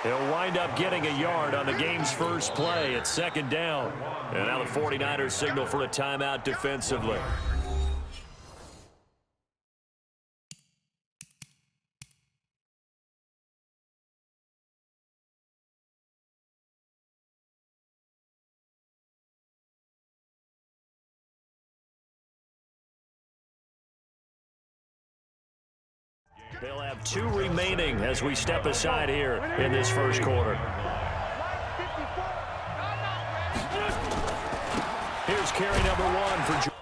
He'll wind up getting a yard on the game's first play at second down. And now the 49ers signal for a timeout defensively. They'll have 2 remaining as we step aside here in this first quarter. Here's carry number 1 for Jordan.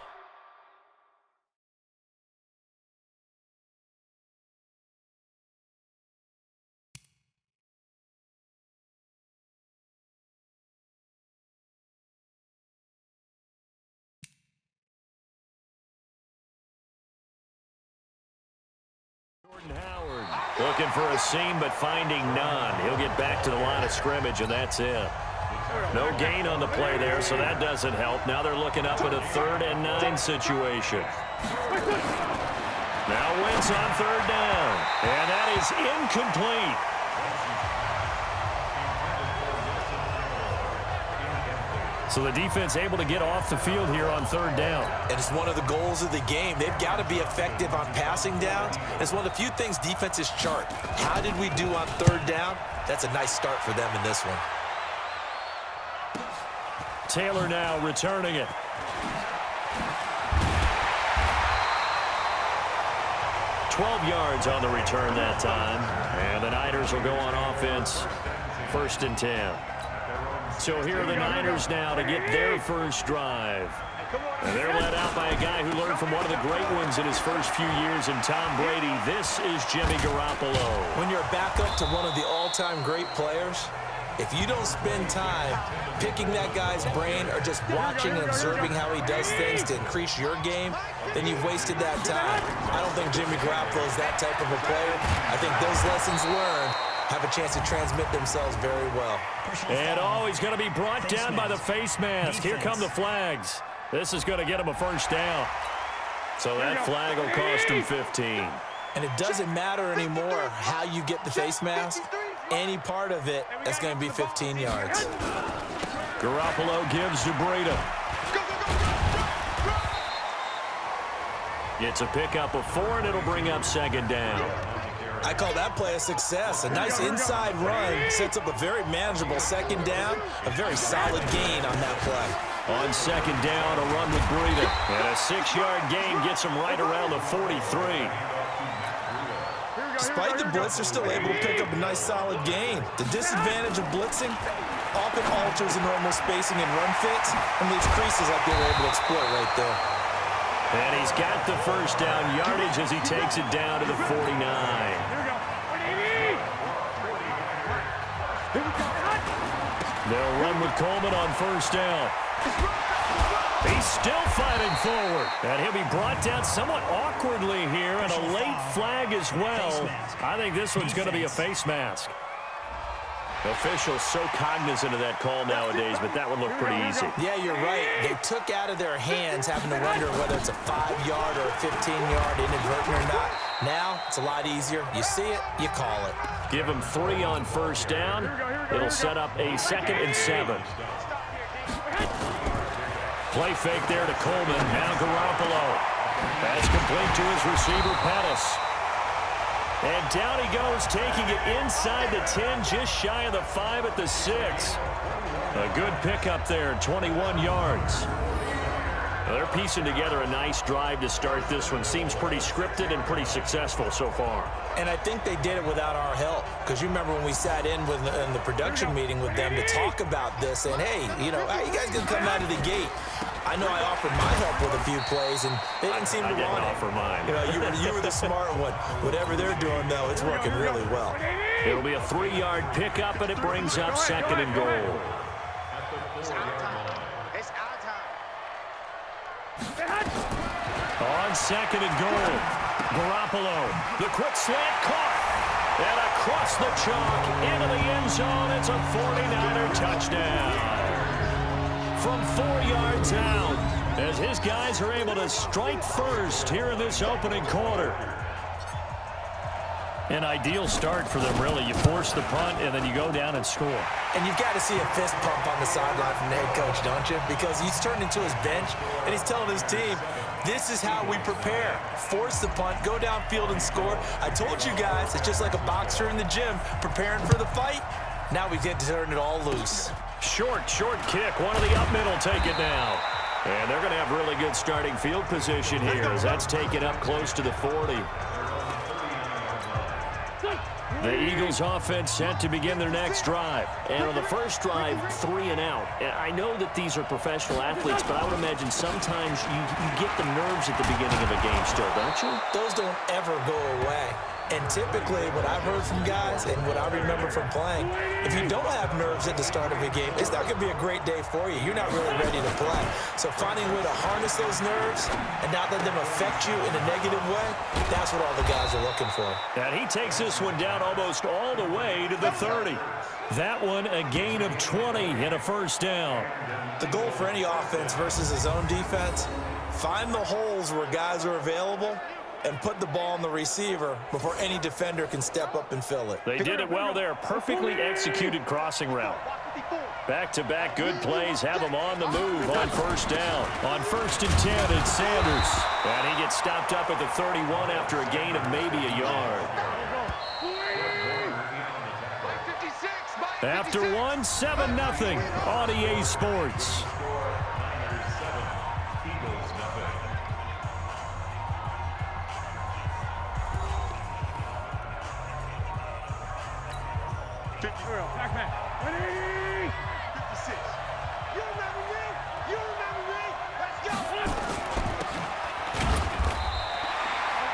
Howard looking for a seam but finding none. He'll get back to the line of scrimmage, and that's it. No gain on the play there, so that doesn't help. Now they're looking up at a 3rd and 9 situation. Now Wentz on 3rd down, and that is incomplete. So the defense able to get off the field here on 3rd down. And it's one of the goals of the game. They've got to be effective on passing downs. It's one of the few things defenses chart. How did we do on 3rd down? That's a nice start for them in this one. Taylor now returning it. $12 yards on the return that time. And the Niners will go on offense, 1st and 10. So here are the Niners now to get their first drive. And they're led out by a guy who learned from one of the great ones in his first few years in Tom Brady. This is Jimmy Garoppolo. When you're back up to one of the all-time great players, if you don't spend time picking that guy's brain or just watching and observing how he does things to increase your game, then you've wasted that time. I don't think Jimmy Garoppolo is that type of a player. I think those lessons learned have a chance to transmit themselves very well. And he's going to be brought down by the face mask. Here come the flags. This is going to get him a first down. So that flag will cost him 15. And it doesn't matter anymore how you get the face mask. Any part of it, that's going to be 15 yards. Garoppolo gives to Breida. It's a pickup of 4, and it'll bring up 2nd down. I call that play a success. A nice inside run sets up a very manageable 2nd down. A very solid gain on that play. On 2nd down, a run with Breida. And a 6-yard gain gets him right around the 43. Despite the blitz, they're still able to pick up a nice solid gain. The disadvantage of blitzing often alters the normal spacing and run fits and leaves creases like they were able to exploit right there. And he's got the first down yardage as he takes it down to the 49. They'll run with Coleman on 1st down. He's still fighting forward. And he'll be brought down somewhat awkwardly here, and a late flag as well. I think this one's going to be a face mask. Officials so cognizant of that call nowadays, but that would look pretty easy. Yeah, you're right. They took out of their hands having to wonder whether it's a 5-yard or a 15-yard inadvertent or not. Now, it's a lot easier. You see it, you call it. Give them 3 on 1st down. It'll set up a 2nd and 7. Play fake there to Coleman. Now Garoppolo. That's complete to his receiver, Pettis. And down he goes, taking it inside the 10, just shy of the 5 at the 6. A good pickup there, 21 yards. They're piecing together a nice drive to start this one. Seems pretty scripted and pretty successful so far. And I think they did it without our help. Because you remember when we sat in the production meeting with them to talk about this, and hey, you know, how you guys going to come out of the gate? I know I offered my help with a few plays, and they didn't seem to want it. I didn't offer mine. You know, you were the smart one. Whatever they're doing, though, it's working really well. It'll be a 3-yard pickup, and it brings up 2nd and goal. On 2nd and goal, Garoppolo, the quick slant caught, and across the chalk into the end zone. It's a 49er touchdown. From 4 yards out, as his guys are able to strike first here in this opening quarter. An ideal start for them, really. You force the punt, and then you go down and score. And you've got to see a fist pump on the sideline from the head coach, don't you? Because he's turned into his bench, and he's telling his team, this is how we prepare. Force the punt, go downfield and score. I told you guys, it's just like a boxer in the gym preparing for the fight. Now we get to turn it all loose. Short kick. One of the up middle take it down. And they're going to have really good starting field position here as that's taken up close to the 40. The Eagles offense set to begin their next drive. And on the first drive, 3 and out. I know that these are professional athletes, but I would imagine sometimes you get the nerves at the beginning of a game still, don't you? Those don't ever go away. And typically, what I've heard from guys and what I remember from playing, if you don't have nerves at the start of a game, it's not going to be a great day for you. You're not really ready to play. So finding a way to harness those nerves and not let them affect you in a negative way, that's what all the guys are looking for. And he takes this one down almost all the way to the 30. That one a gain of 20 and a first down. The goal for any offense versus his own defense, find the holes where guys are available and put the ball on the receiver before any defender can step up and fill it. They did it well there. Perfectly executed crossing route. Back-to-back good plays have them on the move on first down. On 1st and 10, it's Sanders. And he gets stopped up at the 31 after a gain of maybe a yard. After one, 7-0 on EA Sports.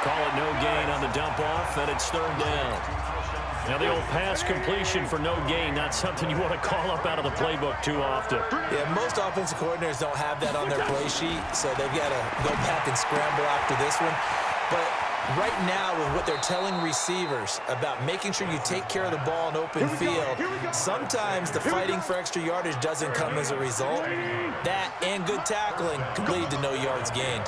Call it no gain on the dump off, and it's 3rd down. Now the old pass completion for no gain, not something you want to call up out of the playbook too often. Yeah, most offensive coordinators don't have that on their play sheet, so they've got to go back and scramble after this one. But right now, with what they're telling receivers about making sure you take care of the ball in open field, sometimes the fighting for extra yardage doesn't come as a result. That and good tackling can lead to no yards gained.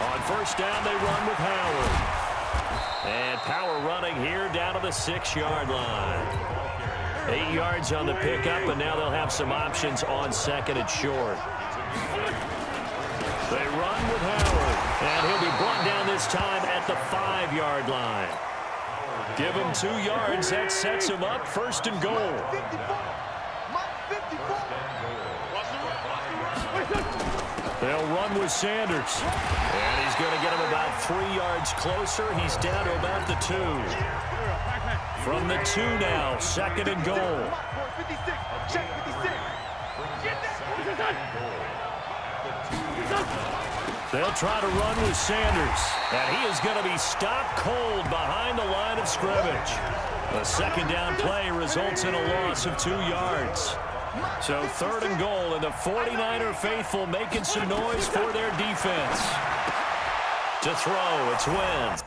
On first down, they run with Howard. And Power running here down to the 6-yard line. 8 yards on the pickup, and now they'll have some options on 2nd and short. They run with Howard, and he'll be brought down this time at the 5-yard line. Give him 2 yards. That sets him up 1st and goal. They'll run with Sanders. And he's going to get him about 3 yards closer. He's down to about the 2. From the 2 now, 2nd and goal. They'll try to run with Sanders. And he is going to be stopped cold behind the line of scrimmage. The 2nd down play results in a loss of 2 yards. So 3rd and goal, and the 49er faithful making some noise for their defense. To throw, it's Wentz.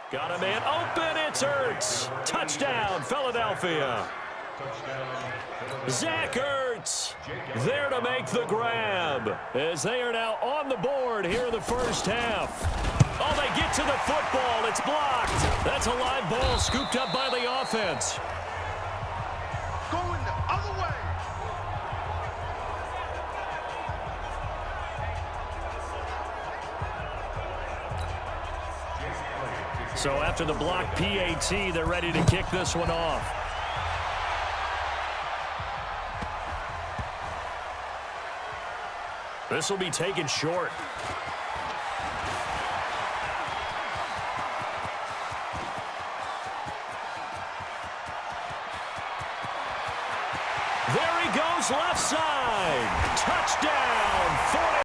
Got a man open, it's Ertz. Touchdown, Philadelphia. Zach Ertz there to make the grab as they are now on the board here in the first half. Oh, they get to the football. It's blocked. That's a live ball scooped up by the offense. Going the other way. So after the block PAT, they're ready to kick this one off. This will be taken short. There he goes left side. Touchdown, 40.